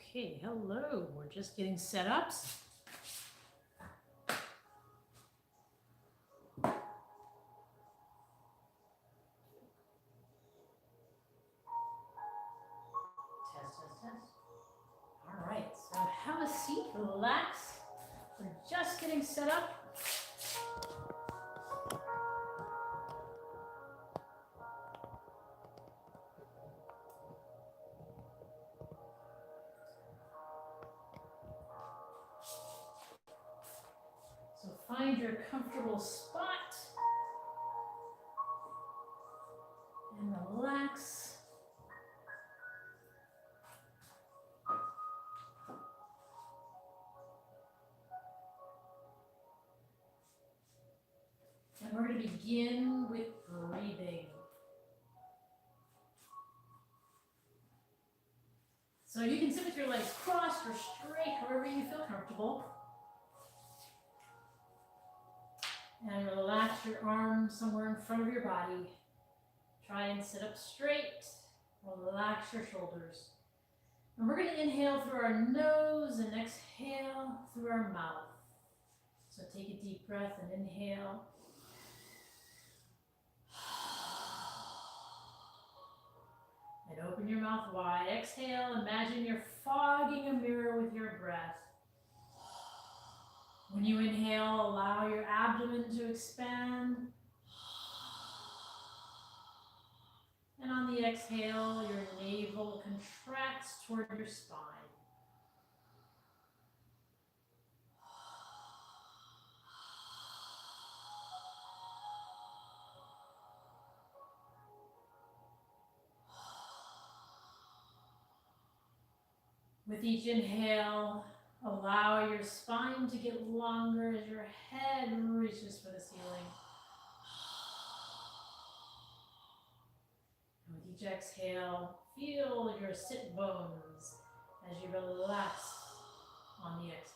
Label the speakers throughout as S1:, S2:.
S1: Okay, hello. We're just getting set up. Test. All right, so have a seat, relax. We're just getting set up. So find your comfortable spot and relax. And we're going to begin with breathing. So you can sit with your legs crossed or straight, however you feel comfortable. And relax your arms somewhere in front of your body. Try and sit up straight. Relax your shoulders. And we're going to inhale through our nose and exhale through our mouth. So take a deep breath and inhale. And open your mouth wide. Exhale. Imagine you're fogging a mirror with your breath. When you inhale, allow your abdomen to expand. And on the exhale, your navel contracts toward your spine. With each inhale, allow your spine to get longer as your head reaches for the ceiling. And with each exhale, feel your sit bones as you relax on the exhale.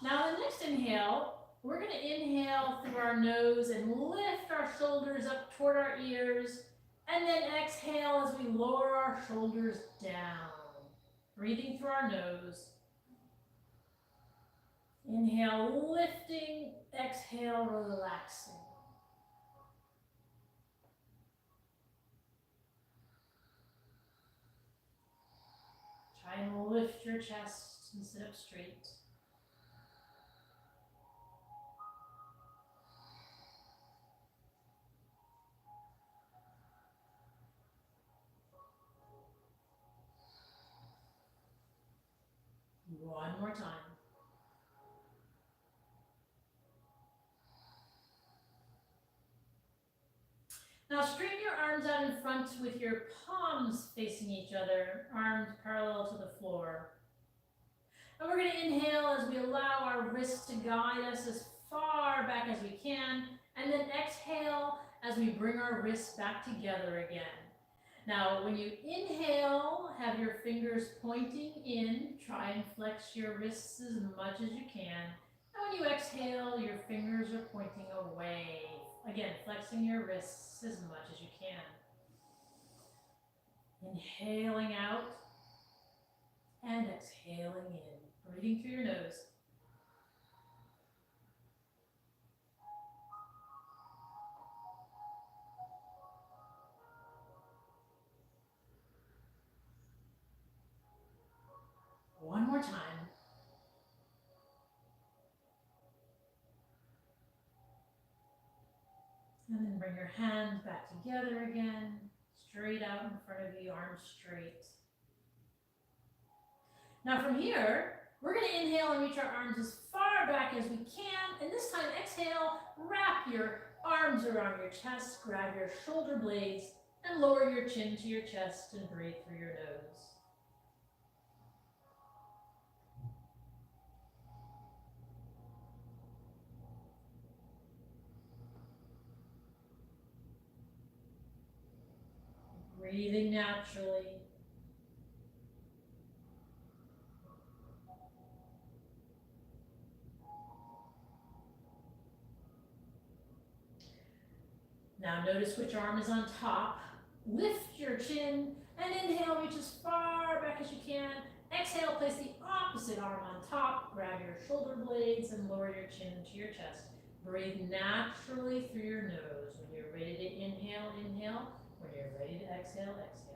S1: Now the next inhale, we're going to inhale through our nose and lift our shoulders up toward our ears, and then exhale as we lower our shoulders down. Breathing through our nose. Inhale, lifting, exhale, relaxing. Try and lift your chest and sit up straight. One more time. Now straighten your arms out in front with your palms facing each other, arms parallel to the floor. And we're going to inhale as we allow our wrists to guide us as far back as we can, and then exhale as we bring our wrists back together again. Now, when you inhale, have your fingers pointing in. Try and flex your wrists as much as you can. And when you exhale, your fingers are pointing away. Again, flexing your wrists as much as you can. Inhaling out and exhaling in. Breathing through your nose. One more time. And then bring your hands back together again, straight out in front of you, arms straight. Now from here, We're going to inhale and reach our arms as far back as we can. And this time, exhale, wrap your arms around your chest, grab your shoulder blades, and lower your chin to your chest and breathe through your nose. Breathing naturally. Now notice which arm is on top. Lift your chin and inhale, reach as far back as you can. Exhale, place the opposite arm on top. Grab your shoulder blades and lower your chin to your chest. Breathe naturally through your nose. When you're ready to inhale, inhale. When you're ready to exhale, exhale.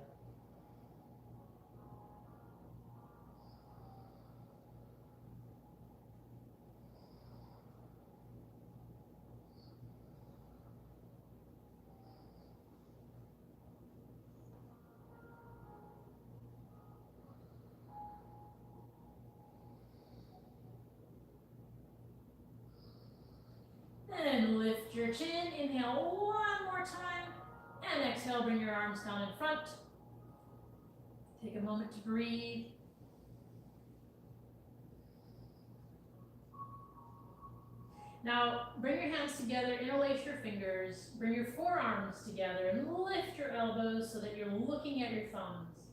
S1: And lift your chin, inhale one more time, and exhale, bring your arms down in front. Take a moment to breathe. Now, bring your hands together, interlace your fingers, bring your forearms together, and lift your elbows so that you're looking at your thumbs.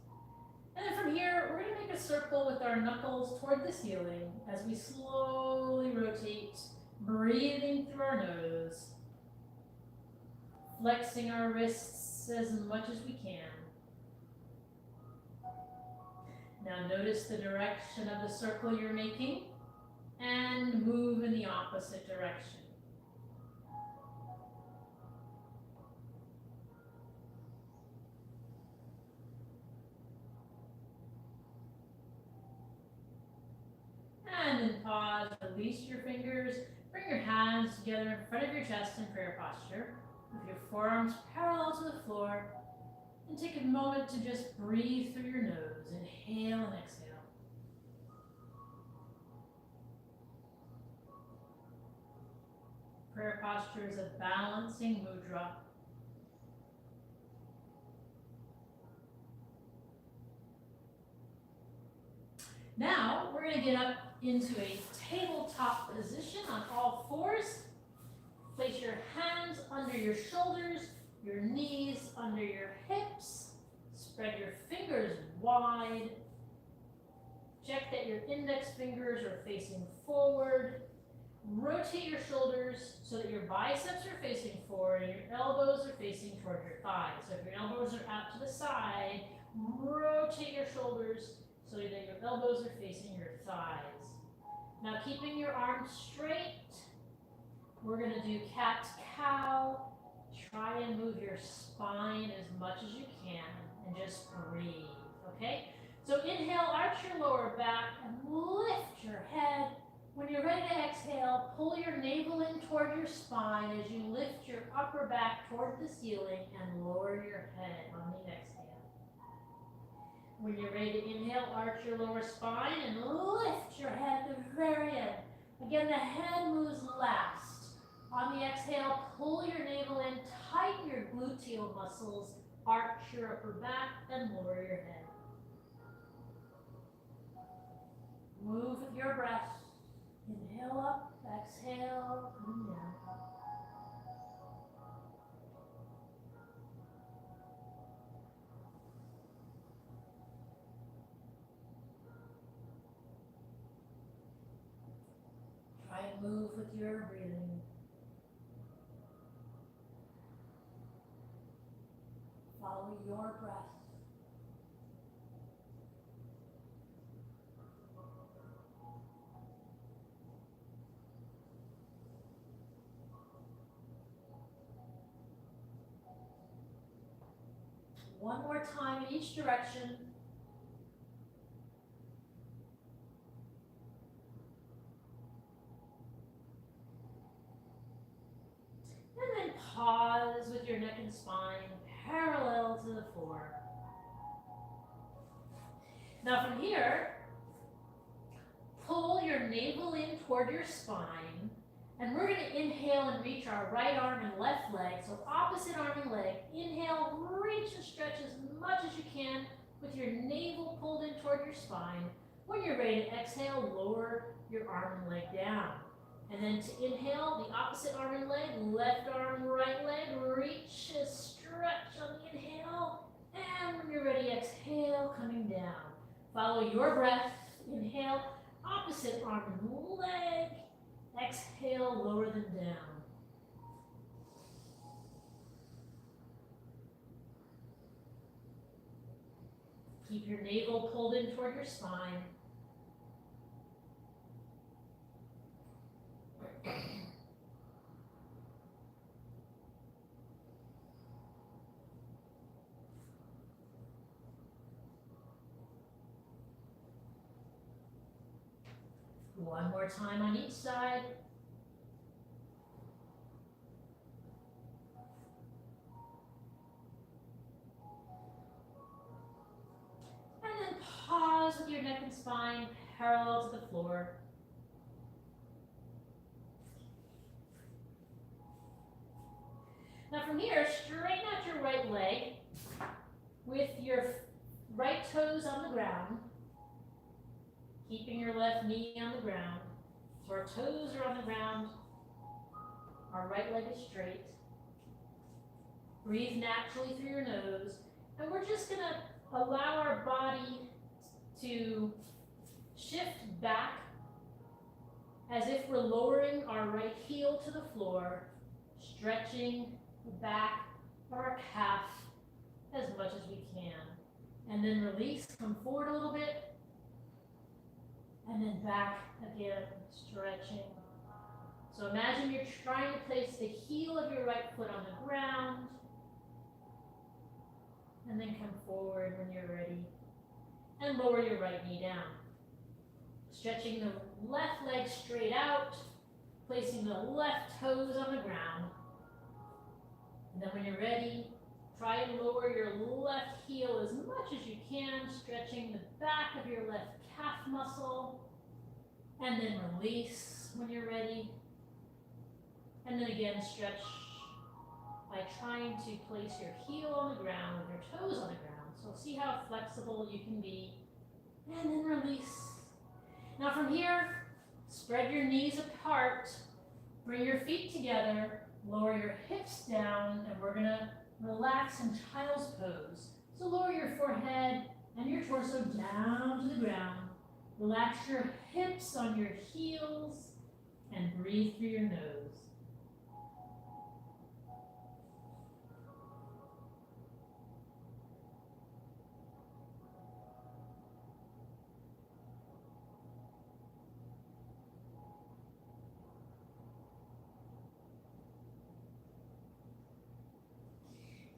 S1: And then from here, we're going to make a circle with our knuckles toward the ceiling as we slowly rotate, breathing through our nose, flexing our wrists as much as we can. Now notice the direction of the circle you're making and move in the opposite direction. And then pause, release your fingers, bring your hands together in front of your chest in prayer posture, with your forearms parallel to the floor, and take a moment to just breathe through your nose. Inhale and exhale. Prayer posture is a balancing mudra. Now, we're going to get up into a tabletop position on all fours. Place your hands under your shoulders, your knees under your hips. Spread your fingers wide. Check that your index fingers are facing forward. Rotate your shoulders so that your biceps are facing forward and your elbows are facing toward your thighs. So if your elbows are out to the side, rotate your shoulders so that your elbows are facing your thighs. Now keeping your arms straight, we're going to do cat-cow. Try and move your spine as much as you can and just breathe, okay? So inhale, arch your lower back and lift your head. When you're ready to exhale, pull your navel in toward your spine as you lift your upper back toward the ceiling and lower your head on the exhale. When you're ready to inhale, arch your lower spine and lift your head to the very end. Again, the head moves last. On the exhale, pull your navel in, tighten your gluteal muscles, arch your upper back and lower your head. Move with your breath. Inhale up, exhale, come down. Try and move with your breathing. Follow your breath. One more time in each direction. And then pause with your neck and spine parallel to the floor. Now from here, pull your navel in toward your spine. And we're going to inhale and reach our right arm and left leg. So opposite arm and leg. Inhale, reach and stretch as much as you can with your navel pulled in toward your spine. When you're ready to exhale, lower your arm and leg down. And then to inhale, the opposite arm and leg, left arm, right leg, reach and stretch on the inhale. And when you're ready, exhale, coming down. Follow your breath. Inhale, opposite arm and leg. Exhale, lower them down. Keep your navel pulled in toward your spine. One more time on each side. And then pause with your neck and spine parallel to the floor. Now from here, straighten out your right leg with your right toes on the ground, keeping your left knee on the ground. So our toes are on the ground, our right leg is straight. Breathe naturally through your nose, and we're just going to allow our body to shift back as if we're lowering our right heel to the floor, stretching the back of our calf as much as we can. And then release, come forward a little bit, and then back again, stretching. So imagine you're trying to place the heel of your right foot on the ground, and then come forward when you're ready, and lower your right knee down. Stretching the left leg straight out, placing the left toes on the ground. And then when you're ready, try and lower your left heel as much as you can, stretching the back of your left calf muscle. And then release when you're ready. And then again, stretch by trying to place your heel on the ground with your toes on the ground. So see how flexible you can be. And then release. Now from here, spread your knees apart, bring your feet together, lower your hips down, and we're gonna relax in child's pose. So lower your forehead and your torso down to the ground. Relax your hips on your heels and breathe through your nose.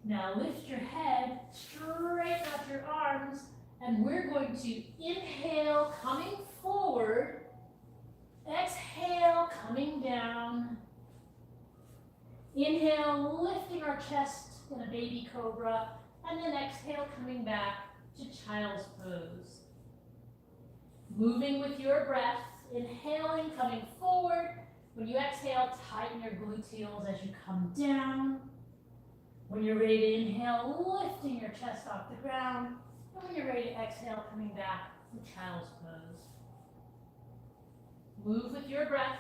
S1: Now lift your head, straighten out your arms, and we're going to inhale, coming forward, exhale, coming down. Inhale, lifting our chest in a baby cobra, and then exhale, coming back to child's pose. Moving with your breath, inhaling, coming forward. When you exhale, tighten your gluteals as you come down. When you're ready to inhale, lifting your chest off the ground. And when you're ready to exhale, coming back to child's pose. Move with your breath.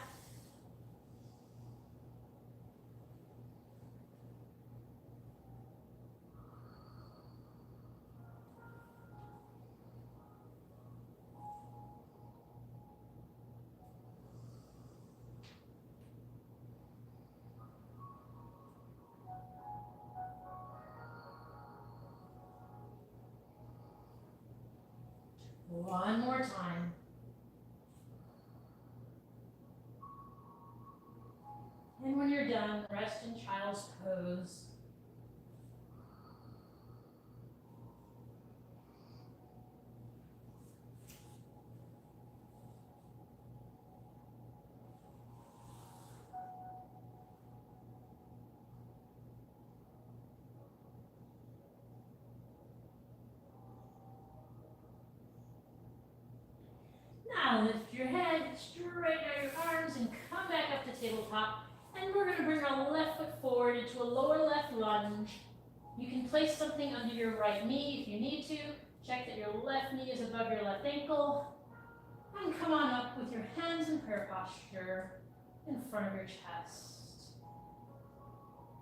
S1: One more time. And when you're done, rest in child's pose. Now Now lift your head, straighten out your arms, and come back up to tabletop. And we're going to bring our left foot forward into a lower left lunge. You can place something under your right knee if you need to. Check that your left knee is above your left ankle. And come on up with your hands in prayer posture in front of your chest.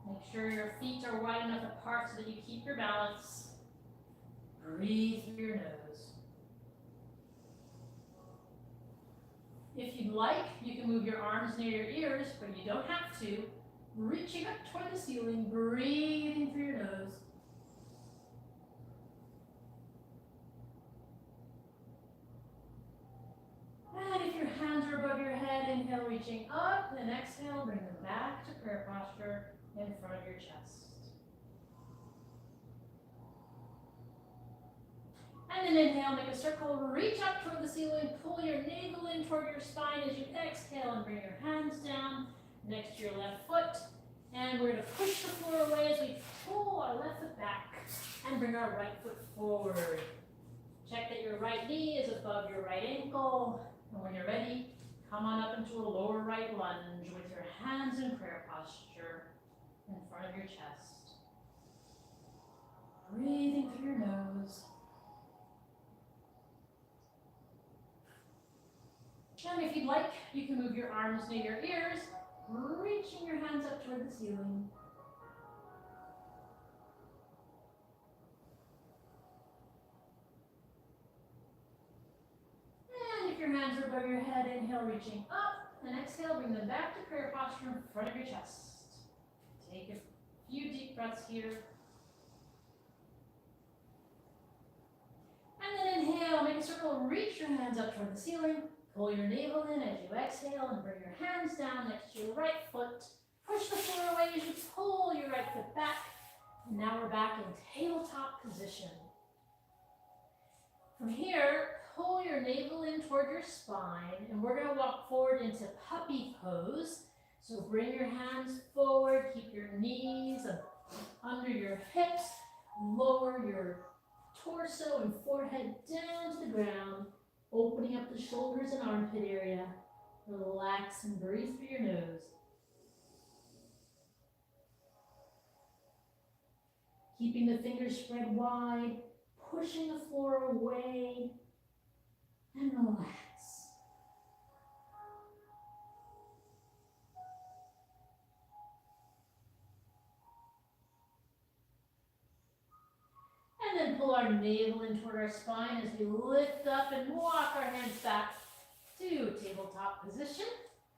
S1: Make sure your feet are wide enough apart so that you keep your balance. Breathe through your nose. If you'd like, you can move your arms near your ears, but you don't have to. Reaching up toward the ceiling, breathing through your nose. And if your hands are above your head, inhale, reaching up, and exhale, bring them back to prayer posture in front of your chest. And then inhale, make a circle, reach up toward the ceiling, pull your navel in toward your spine as you exhale and bring your hands down next to your left foot. And we're going to push the floor away as we pull our left foot back and bring our right foot forward. Check that your right knee is above your right ankle. And when you're ready, come on up into a lower right lunge with your hands in prayer posture in front of your chest. Breathing through your nose. And if you'd like, you can move your arms near your ears, reaching your hands up toward the ceiling. And if your hands are above your head, inhale, reaching up, and exhale, bring them back to prayer posture in front of your chest. Take a few deep breaths here. And then inhale, make a circle, reach your hands up toward the ceiling. Pull your navel in as you exhale and bring your hands down next to your right foot. Push the floor away as you pull your right foot back. And now we're back in tabletop position. From here, pull your navel in toward your spine, and we're going to walk forward into puppy pose. So bring your hands forward, keep your knees under your hips, lower your torso and forehead down to the ground. Opening up the shoulders and armpit area. Relax and breathe through your nose. Keeping the fingers spread wide, pushing the floor away, and relax. And then pull our navel in toward our spine as we lift up and walk our hands back to tabletop position.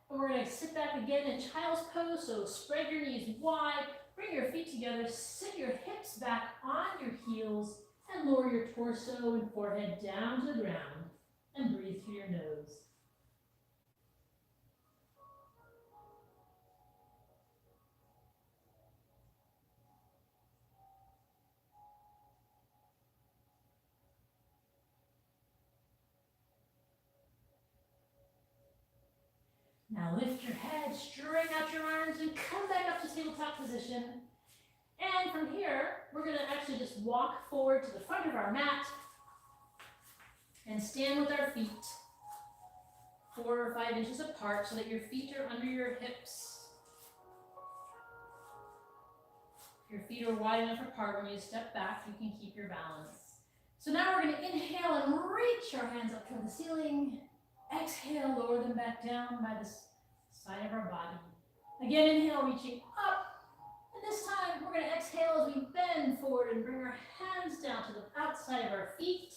S1: And we're going to sit back again in child's pose, so spread your knees wide, bring your feet together, sit your hips back on your heels, and lower your torso and forehead down to the ground, and breathe through your nose. Now lift your head, straighten out your arms, and come back up to tabletop position. And from here, we're going to actually just walk forward to the front of our mat and stand with our feet 4 or 5 inches apart so that your feet are under your hips. If your feet are wide enough apart, when you step back, you can keep your balance. So now we're going to inhale and reach our hands up toward the ceiling. Exhale, lower them back down by the side of our body. Again, inhale, reaching up. And this time, we're going to exhale as we bend forward and bring our hands down to the outside of our feet.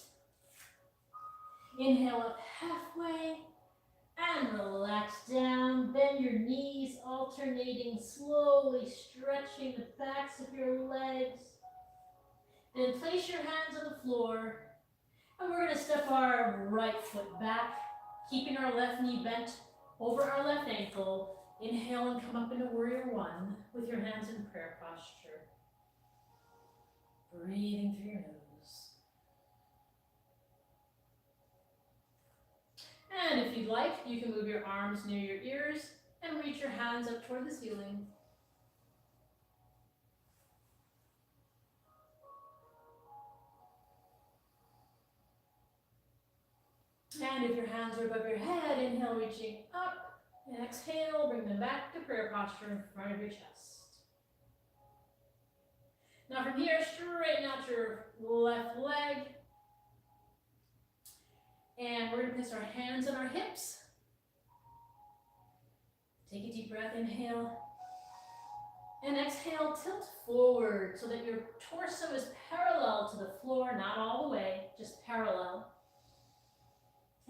S1: Inhale up halfway and relax down. Bend your knees, alternating, slowly stretching the backs of your legs. Then place your hands on the floor. And we're going to step our right foot back, keeping our left knee bent over our left ankle. Inhale and come up into warrior one with your hands in prayer posture. Breathing through your nose. And if you'd like, you can move your arms near your ears and reach your hands up toward the ceiling. And if your hands are above your head, inhale, reaching up. And exhale, bring them back to prayer posture in front of your chest. Now from here, straighten out your left leg. And we're going to place our hands on our hips. Take a deep breath, inhale. And exhale, tilt forward so that your torso is parallel to the floor, not all the way, just parallel.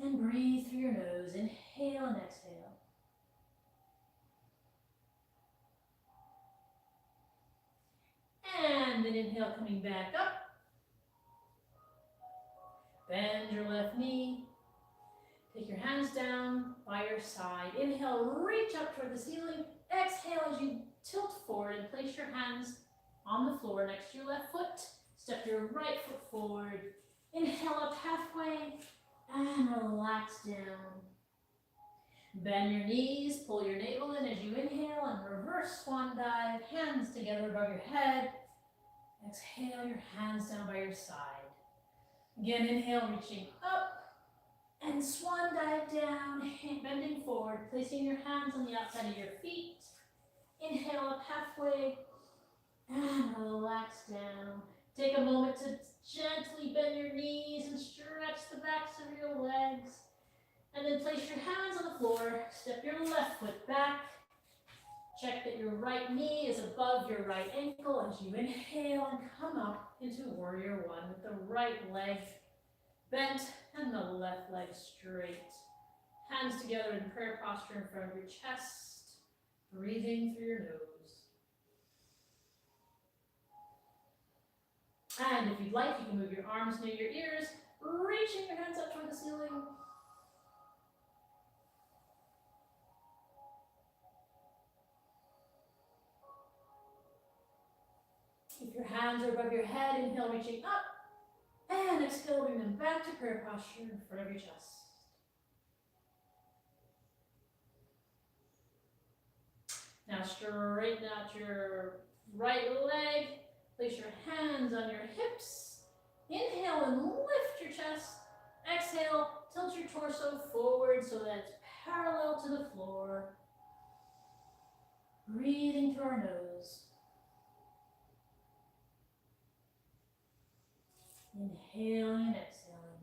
S1: And breathe through your nose, inhale and exhale. And then inhale, coming back up. Bend your left knee. Take your hands down by your side. Inhale, reach up toward the ceiling. Exhale as you tilt forward and place your hands on the floor next to your left foot. Step your right foot forward. Inhale up halfway and relax down. Bend your knees, pull your navel in as you inhale and reverse swan dive. Hands together above your head. Exhale, your hands down by your side. Again, inhale, reaching up. And swan dive down, bending forward, placing your hands on the outside of your feet. Inhale up halfway and relax down. Take a moment to gently bend your knees and stretch the backs of your legs. And then place your hands on the floor, step your left foot back. Check that your right knee is above your right ankle as you inhale and come up into Warrior One with the right leg bent and the left leg straight. Hands together in prayer posture in front of your chest, breathing through your nose. And if you'd like, you can move your arms near your ears, reaching your hands up toward the ceiling. If your hands are above your head, inhale, reaching up. And exhale, bring them back to prayer posture in front of your chest. Now straighten out your right leg. Place your hands on your hips. Inhale and lift your chest. Exhale, tilt your torso forward so that it's parallel to the floor. Breathing through our nose. Inhaling and exhaling.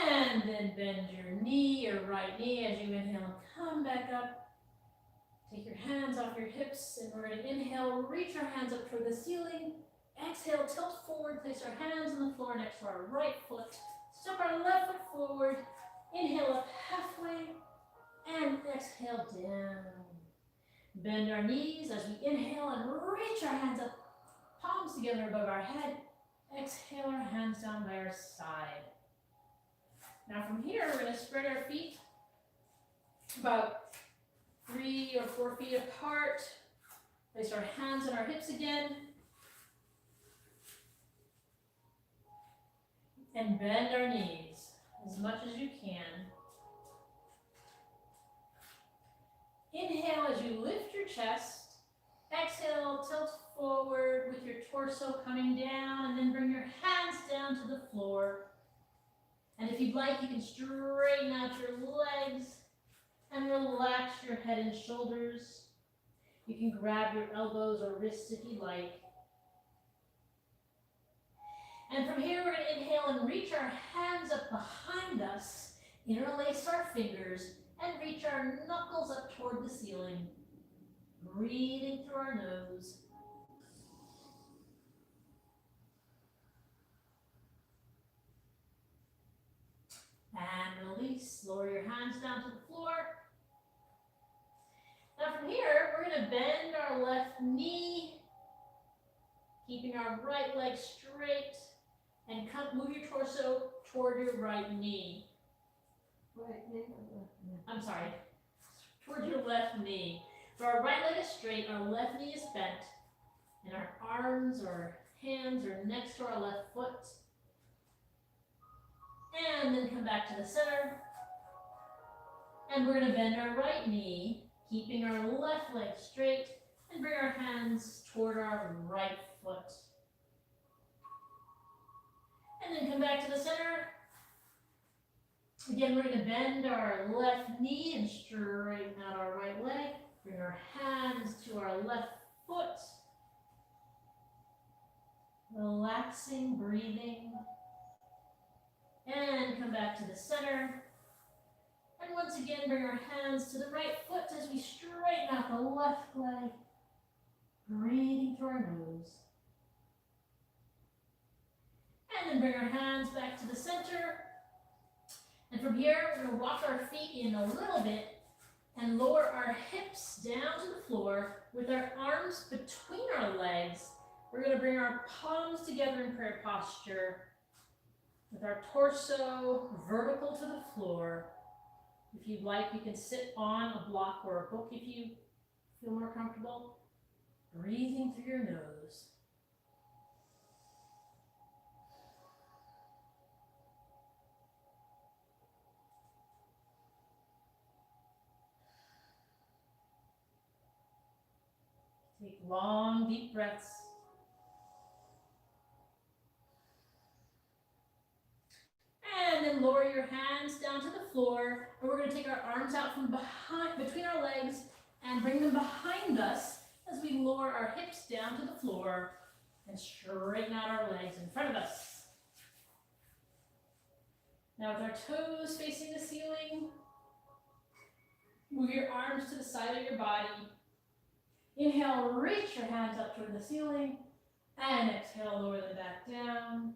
S1: And then bend your knee, your right knee, as you inhale and come back up. Take your hands off your hips, and we're going to inhale, reach our hands up toward the ceiling. Exhale, tilt forward, place our hands on the floor next to our right foot. Step our left foot forward. Inhale up halfway, and exhale down. Bend our knees as we inhale and reach our hands up. Palms together above our head. Exhale our hands down by our side. Now from here, we're going to spread our feet about 3 or 4 feet apart. Place our hands on our hips again. And bend our knees as much as you can. Inhale as you lift your chest. Exhale, tilt forward with your torso coming down, and then bring your hands down to the floor. And if you'd like, you can straighten out your legs and relax your head and shoulders. You can grab your elbows or wrists if you'd like. And from here, we're going to inhale and reach our hands up behind us, interlace our fingers, and reach our knuckles up toward the ceiling. Breathing through our nose. And release. Lower your hands down to the floor. Now from here, we're going to bend our left knee, keeping our right leg straight, and move your torso toward your right knee. Right knee? I'm sorry, toward your left knee. So our right leg is straight, our left knee is bent, and our arms or hands are next to our left foot. And then come back to the center. And we're going to bend our right knee, keeping our left leg straight, and bring our hands toward our right foot. And then come back to the center. Again, we're going to bend our left knee and straighten out our right leg. Bring our hands to our left foot. Relaxing, breathing. And come back to the center. And once again, bring our hands to the right foot as we straighten out the left leg. Breathing through our nose. And then bring our hands back to the center. And from here, we're going to walk our feet in a little bit and lower our hips down to the floor with our arms between our legs. We're going to bring our palms together in prayer posture with our torso vertical to the floor. If you'd like, you can sit on a block or a book if you feel more comfortable. Breathing through your nose. Take long, deep breaths. And then lower your hands down to the floor. And we're going to take our arms out from between our legs and bring them behind us as we lower our hips down to the floor and straighten out our legs in front of us. Now with our toes facing the ceiling, move your arms to the side of your body. Inhale, reach your hands up toward the ceiling, and exhale, lower them back down.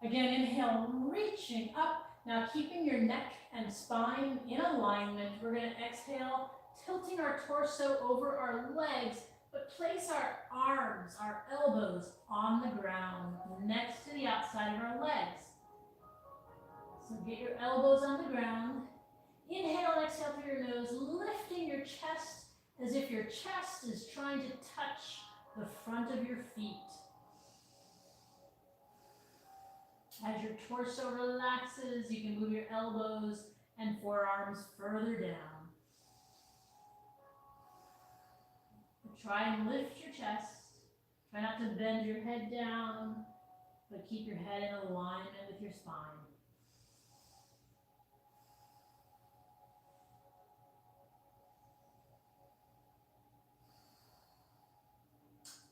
S1: Again, inhale, reaching up. Now keeping your neck and spine in alignment, we're going to exhale, tilting our torso over our legs, but place our arms, our elbows on the ground next to the outside of our legs. So get your elbows on the ground. Inhale and exhale through your nose, lifting your chest as if your chest is trying to touch the front of your feet. As your torso relaxes, you can move your elbows and forearms further down. Try and lift your chest. Try not to bend your head down, but keep your head in alignment with your spine.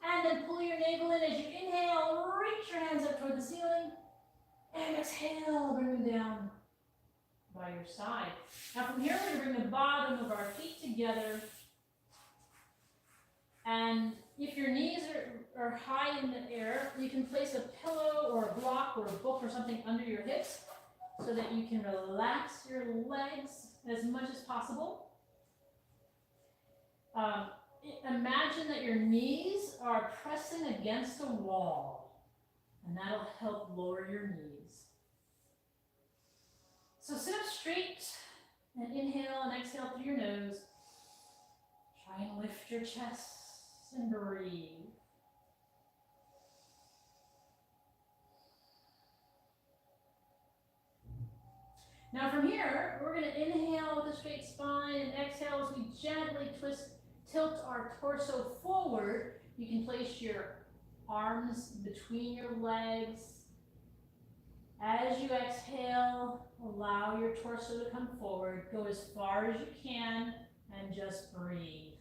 S1: And then pull your navel in as you inhale, reach your hands up toward the ceiling, and exhale, bring them down by your side. Now from here, we're going to bring the bottom of our feet together. And if your knees are high in the air, you can place a pillow or a block or a book or something under your hips so that you can relax your legs as much as possible. Imagine that your knees are pressing against a wall, and that'll help lower your knees. So sit up straight and inhale and exhale through your nose. Try and lift your chest and breathe. Now from here, we're going to inhale with a straight spine and exhale as we gently tilt our torso forward. You can place your arms between your legs. As you exhale, allow your torso to come forward. Go as far as you can and just breathe.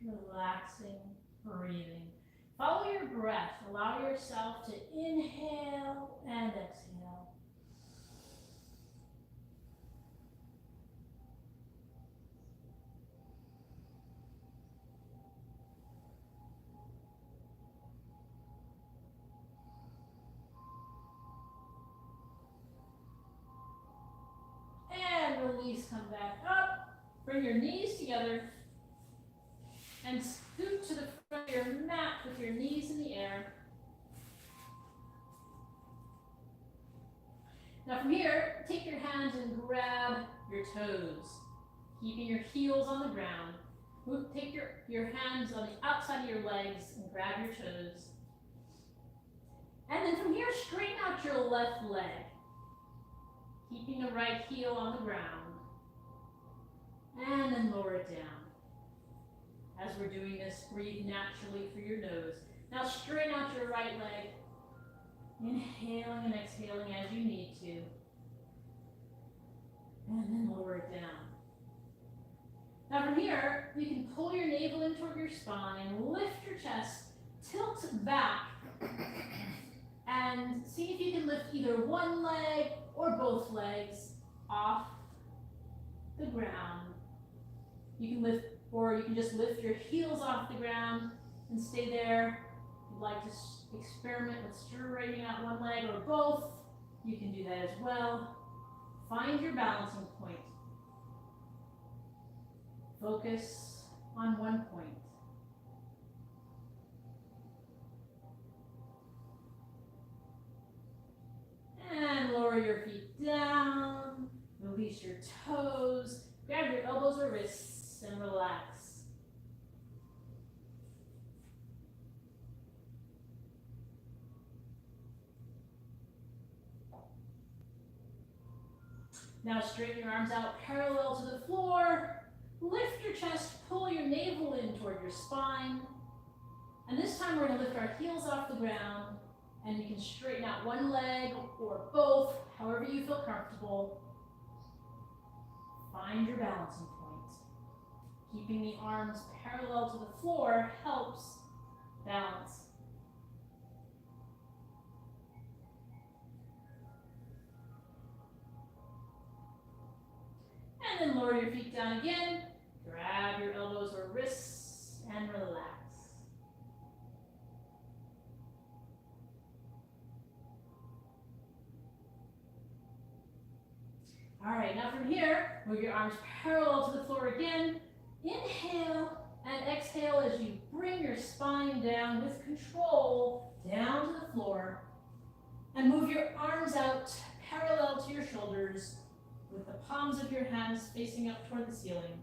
S1: Relaxing, breathing. Follow your breath. Allow yourself to inhale and exhale. And release, come back up. Bring your knees together. And scoot to the front of your mat with your knees in the air. Now from here, take your hands and grab your toes, keeping your heels on the ground. Take your hands on the outside of your legs and grab your toes. And then from here, straighten out your left leg, keeping the right heel on the ground. And then lower it down. As we're doing this, breathe naturally through your nose. Now straighten out your right leg. Inhaling and exhaling as you need to. And then lower it down. Now from here, you can pull your navel in toward your spine, lift your chest, tilt back, and see if you can lift either one leg or both legs off the ground. You can lift, or you can just lift your heels off the ground and stay there. If you'd like to experiment with straightening out one leg or both, you can do that as well. Find your balancing point. Focus on one point. And lower your feet down. Release your toes. Grab your elbows or wrists and relax. Now straighten your arms out parallel to the floor. Lift your chest, pull your navel in toward your spine. And this time we're going to lift our heels off the ground, and you can straighten out one leg or both, however you feel comfortable. Find your balancing point. Keeping the arms parallel to the floor helps balance. And then lower your feet down again. Grab your elbows or wrists and relax. All right, now from here, move your arms parallel to the floor again. Inhale and exhale as you bring your spine down with control down to the floor. And move your arms out parallel to your shoulders with the palms of your hands facing up toward the ceiling.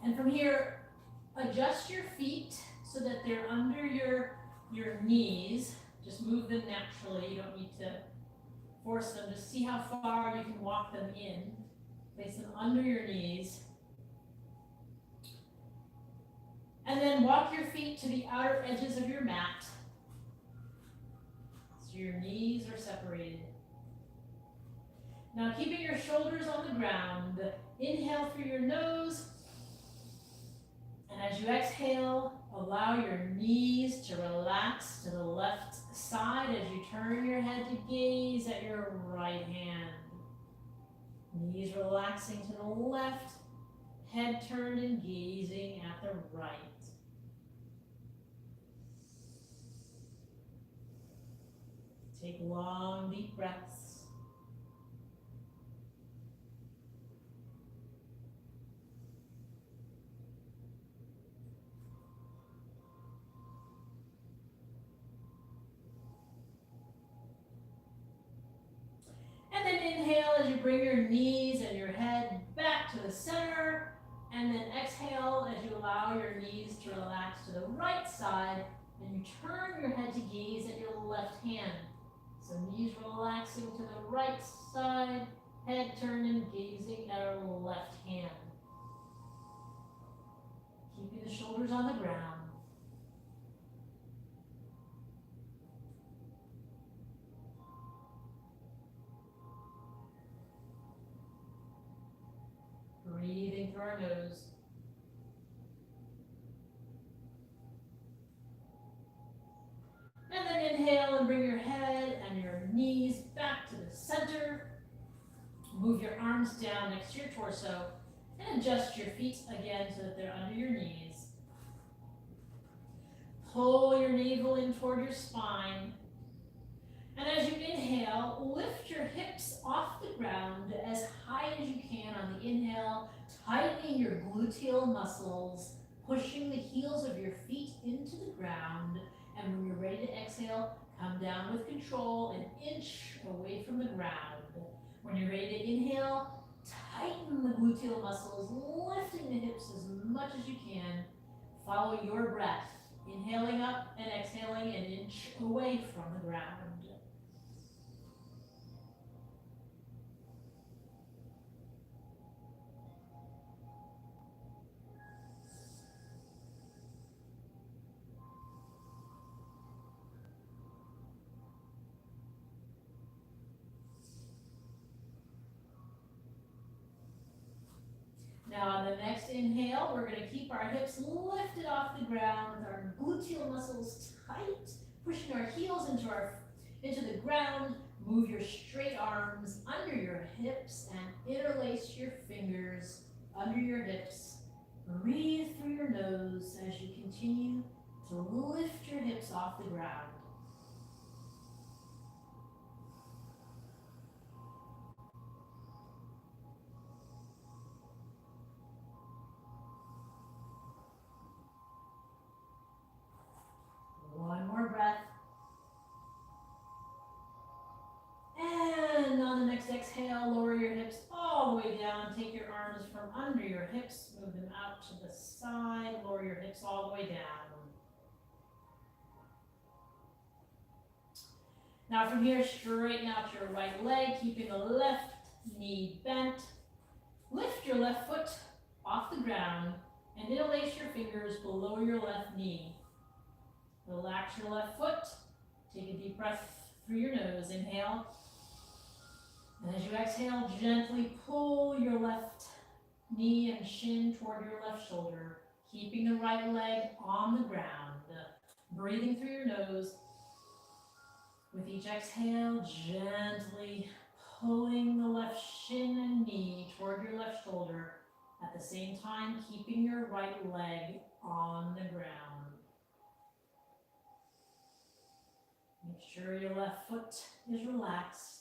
S1: And from here, adjust your feet so that they're under your knees. Just move them naturally. You don't need to force them. Just see how far you can walk them in. Place them under your knees. And then walk your feet to the outer edges of your mat. So your knees are separated. Now keeping your shoulders on the ground, inhale through your nose, and as you exhale, allow your knees to relax to the left side as you turn your head to gaze at your right hand. Knees relaxing to the left, head turned and gazing at the right. Take long, deep breaths. And then inhale as you bring your knees and your head back to the center. And then exhale as you allow your knees to relax to the right side. And you turn your head to gaze at your left hand. So knees relaxing to the right side, head turned and gazing at our left hand. Keeping the shoulders on the ground. Breathing through our nose. And then inhale and bring your head and your knees back to the center. Move your arms down next to your torso and adjust your feet again so that they're under your knees. Pull your navel in toward your spine. And as you inhale, lift your hips off the ground as high as you can on the inhale, tightening your gluteal muscles, pushing the heels of your feet into the ground. And when you're ready to exhale, come down with control an inch away from the ground. When you're ready to inhale, tighten the gluteal muscles, lifting the hips as much as you can. Follow your breath, inhaling up and exhaling an inch away from the ground. Now on the next inhale, we're going to keep our hips lifted off the ground with our gluteal muscles tight, pushing our heels into the ground. Move your straight arms under your hips and interlace your fingers under your hips. Breathe through your nose as you continue to lift your hips off the ground. One more breath. And on the next exhale, lower your hips all the way down. Take your arms from under your hips, move them out to the side, lower your hips all the way down. Now from here, straighten out your right leg, keeping the left knee bent. Lift your left foot off the ground and interlace your fingers below your left knee. Relax your left foot. Take a deep breath through your nose. Inhale. And as you exhale, gently pull your left knee and shin toward your left shoulder, keeping the right leg on the ground. Breathing through your nose. With each exhale, gently pulling the left shin and knee toward your left shoulder, at the same time keeping your right leg on the ground. Make sure your left foot is relaxed.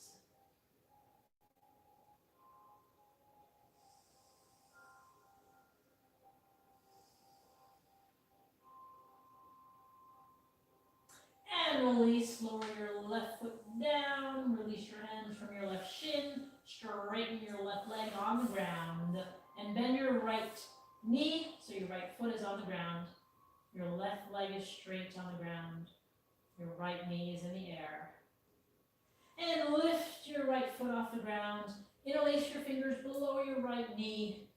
S1: And release, lower your left foot down, release your hands from your left shin, straighten your left leg on the ground, and bend your right knee so your right foot is on the ground. Your left leg is straight on the ground. Your right knee is in the air. And lift your right foot off the ground. Interlace your fingers below your right knee.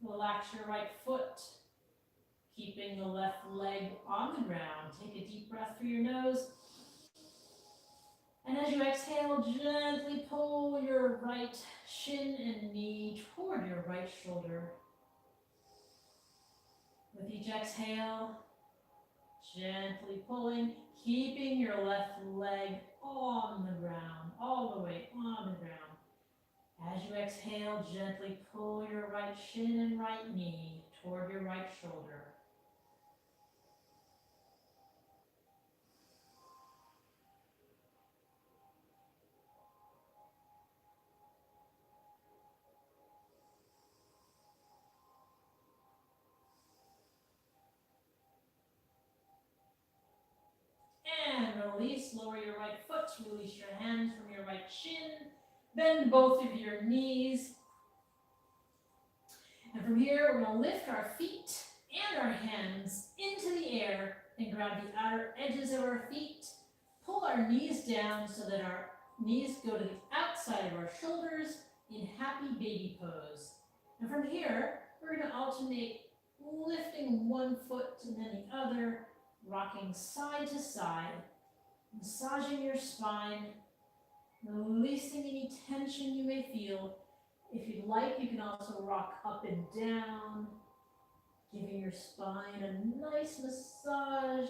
S1: Relax your right foot, keeping the left leg on the ground. Take a deep breath through your nose. And as you exhale, gently pull your right shin and knee toward your right shoulder. With each exhale, gently pulling, keeping your left leg on the ground, all the way on the ground. As you exhale, gently pull your right shin and right knee toward your right shoulder. And release, lower your right foot, release your hands from your right shin, bend both of your knees. And from here, we're going to lift our feet and our hands into the air and grab the outer edges of our feet. Pull our knees down so that our knees go to the outside of our shoulders in happy baby pose. And from here, we're going to alternate lifting one foot and then the other, rocking side to side, massaging your spine, releasing any tension you may feel. If you'd like, you can also rock up and down, giving your spine a nice massage,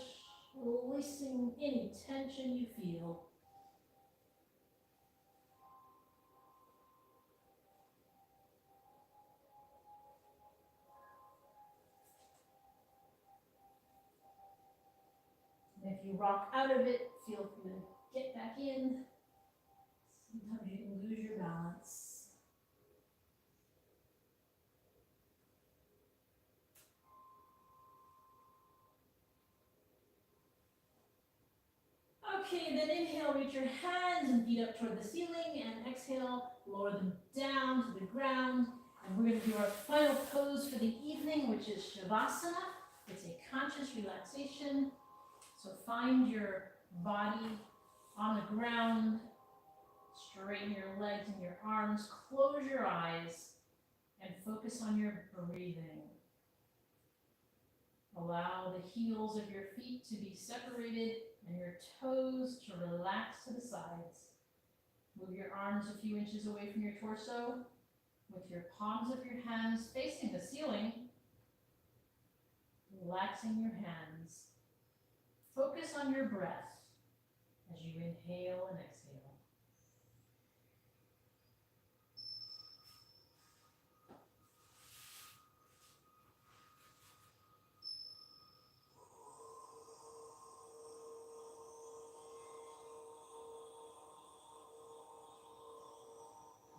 S1: releasing any tension you feel. And if you rock out of it, feel free to get back in. Sometimes you can lose your balance. Okay, then inhale, reach your hands and feet up toward the ceiling, and exhale, lower them down to the ground. And we're going to do our final pose for the evening, which is Shavasana. It's a conscious relaxation. So find your body on the ground, straighten your legs and your arms, close your eyes, and focus on your breathing. Allow the heels of your feet to be separated and your toes to relax to the sides. Move your arms a few inches away from your torso. With your palms of your hands facing the ceiling, relaxing your hands. Focus on your breath as you inhale and exhale.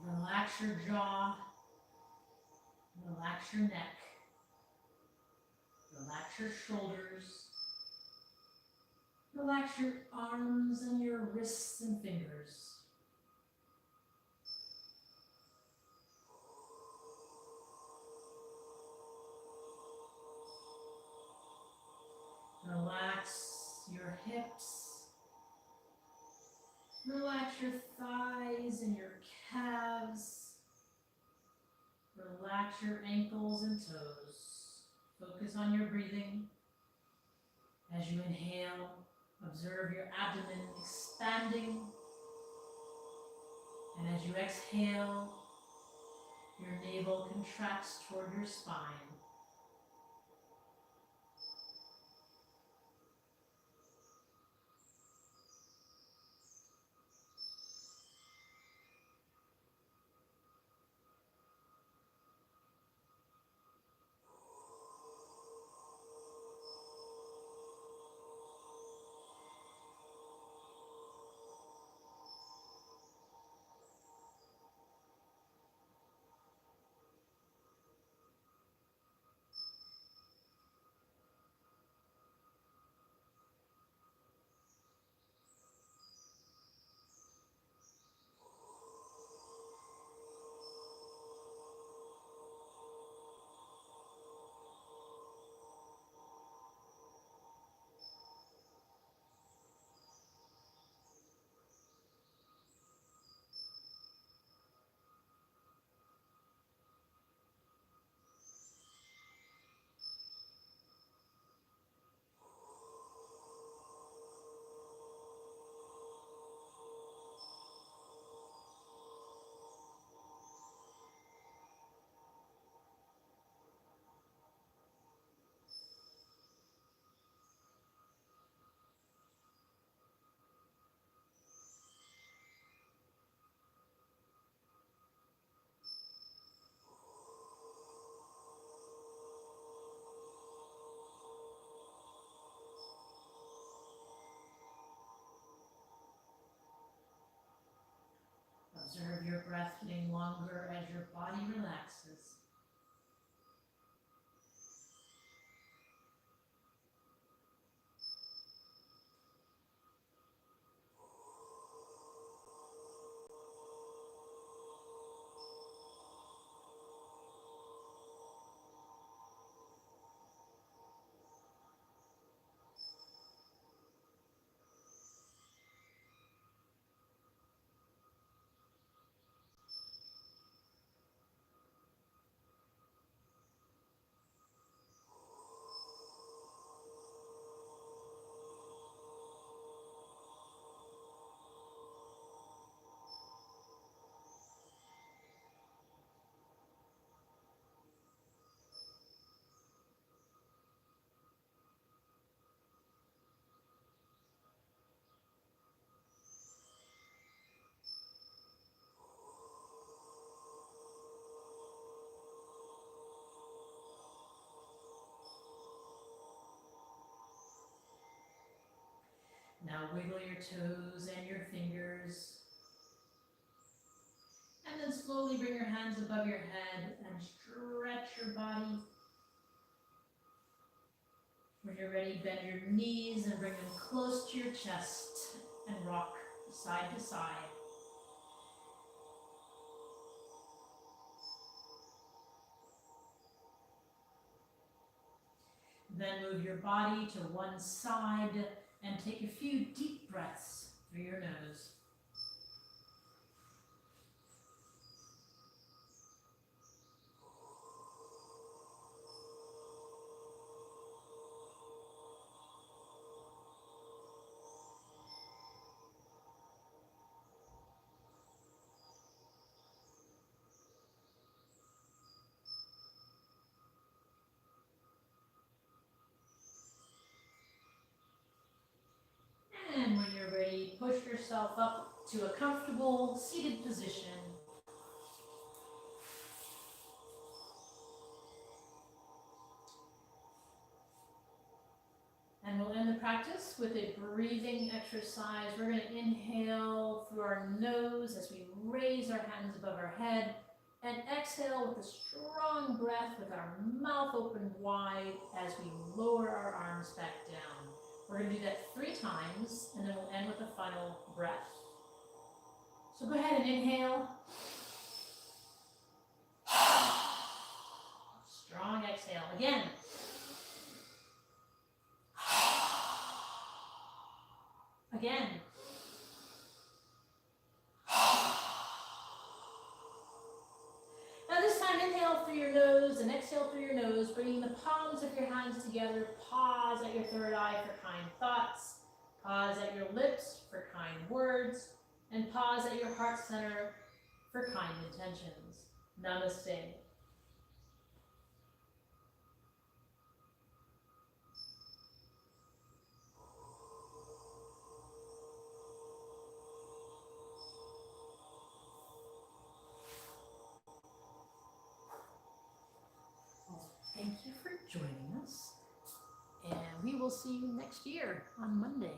S1: Relax your jaw, relax your neck, relax your shoulders, relax your arms and your wrists and fingers. Relax your hips, relax your thighs and your calves, relax your ankles and toes. Focus on your breathing. As you inhale, observe your abdomen expanding, and as you exhale, your navel contracts toward your spine. Observe your breath getting longer as your body relaxes. Now wiggle your toes and your fingers. And then slowly bring your hands above your head and stretch your body. When you're ready, bend your knees and bring them close to your chest and rock side to side. Then move your body to one side and take a few deep breaths through your nose. yourself up to a comfortable seated position. And we'll end the practice with a breathing exercise. We're going to inhale through our nose as we raise our hands above our head, and exhale with a strong breath with our mouth open wide as we lower our arms back down. We're going to do that 3 times, and then we'll end with a final breath. So go ahead and inhale. Strong exhale. Again. Again. Now this time, inhale through your nose and exhale through your nose, bringing the palms of your hands together. Pause at your third eye for kind thoughts. Pause at your lips for kind words. And pause at your heart center for kind intentions. Namaste. Thank you for joining us, and we will see you next year on Monday.